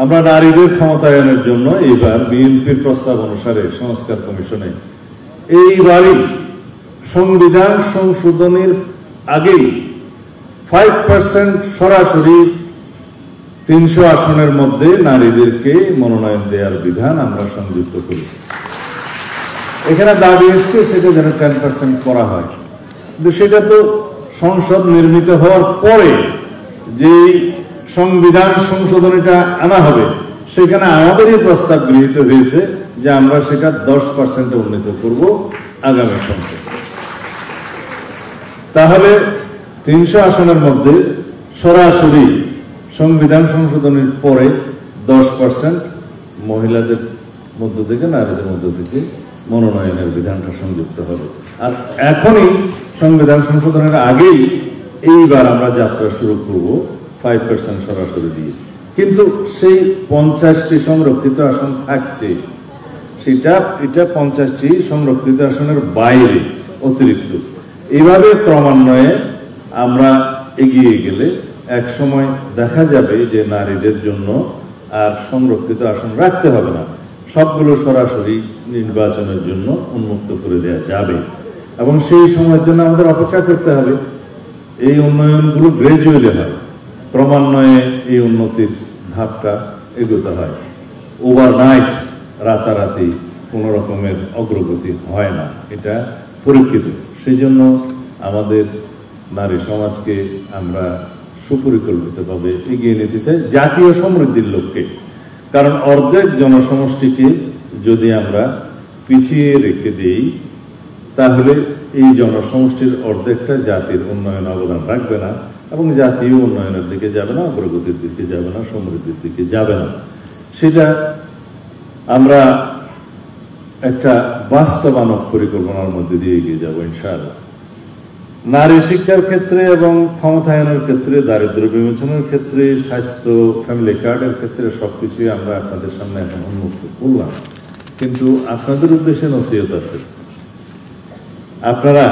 আমরা নারীদের ক্ষমতায়নের জন্য এইবার বিএনপির প্রস্তাব অনুসারে সংস্কার কমিশনে এইবারই সংবিধান সংশোধনের আগেই 5% সরাসরি 300 আসনের মধ্যে নারীদেরকে মনোনয়ন দেওয়ার বিধান আমরা সংযুক্ত করেছি। এখানে দাবি এসছে সেটা যেন 10% করা হয়, কিন্তু সেটা তো সংসদ নির্মিত হওয়ার পরে যে সংবিধান সংশোধনীটা আনা হবে সেখানে আমাদেরই প্রস্তাব গৃহীত হয়েছে যে আমরা সেটা 10% উন্নীত করব আগামী সংসদে। তাহলে 300 আসনের মধ্যে সরাসরি সংবিধান সংশোধনের পরে 10% মহিলাদের মধ্য থেকে নারীদের মধ্য থেকে মনোনয়নের বিধানটা সংযুক্ত হবে। আর এখনই সংবিধান সংশোধনের আগেই এইবার আমরা যাত্রা শুরু করব 5% সরাসরি দিয়ে। কিন্তু সেই 50টি সংরক্ষিত আসন থাকছে, এটা 50টি সংরক্ষিত আসনের বাইরে অতিরিক্ত। এইভাবে ক্রমান্বয়ে আমরা এগিয়ে গেলে এক সময় দেখা যাবে যে নারীদের জন্য আর সংরক্ষিত আসন রাখতে হবে না, সবগুলো সরাসরি নির্বাচনের জন্য উন্মুক্ত করে দেওয়া যাবে। এবং সেই সময়ের জন্য আমাদের অপেক্ষা করতে হবে। এই উন্নয়নগুলো গ্রাজুয়ালি হয়, ক্রমান্বয়ে এই উন্নতির ধাপটা এগোতে হয়। ওভারনাইট রাতারাতি কোনো রকমের অগ্রগতি হয় না, এটা পরীক্ষিত। সেই জন্য আমাদের নারী সমাজকে আমরা সুপরিকল্পিতভাবে এগিয়ে নিতে চাই জাতীয় সমৃদ্ধির লক্ষ্যে। কারণ অর্ধেক জনসমষ্টিকে যদি আমরা পিছিয়ে রেখে দিই তাহলে এই জনসমষ্টির অর্ধেকটা জাতির উন্নয়ন অবদান রাখবে না এবং জাতীয় উন্নয়নের দিকে যাবে না, অগ্রগতির দিকে যাবে না, সমৃদ্ধির দিকে যাবে না। সেটা আমরা একটা বাস্তবায়ন পরিকল্পনার মধ্যে দিয়ে এগিয়ে যাবো ইনশাআল্লাহ। নারী শিক্ষার ক্ষেত্রে এবং ক্ষমতায়নের ক্ষেত্রে, দারিদ্র্য বিমোচনের ক্ষেত্রে, স্বাস্থ্য, ফ্যামিলি কার্ডের ক্ষেত্রে সবকিছুই আমরা আপনাদের সামনে এখন উন্মুক্ত করলাম। কিন্তু আপনাদের উদ্দেশ্যে নসিহত আছে, আপনারা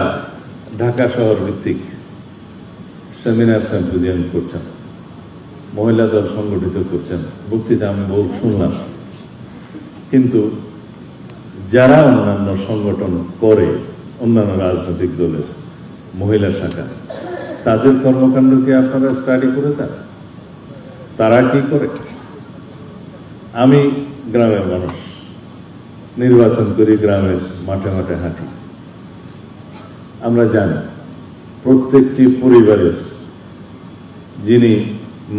ঢাকা শহর ভিত্তিক সেমিনার সিম্পোজিয়াম করছেন, মহিলা দল সংগঠিত করছেন, বক্তৃতা আমি বহুত শুনলাম। কিন্তু যারা অন্যান্য সংগঠন করে, অন্যান্য রাজনৈতিক দলের মহিলা শাখা, তাদের কর্মকাণ্ডকে আপনারা স্টাডি করেছেন? তারা কি করে? আমি গ্রামের মানুষ, নির্বাচন করি, গ্রামের মাঠে মাঠে হাঁটি। আমরা জানি প্রত্যেকটি পরিবারের যিনি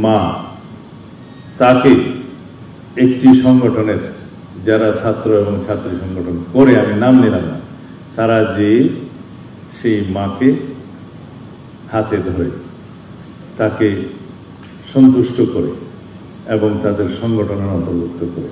মা, তাকে একটি সংগঠনের যারা ছাত্র এবং ছাত্রী সংগঠন করে, আমি নাম নিলাম না, তারা যে সেই মাকে হাতে ধরে তাকে সন্তুষ্ট করে এবং তাদের সংগঠনের অন্তর্ভুক্ত করে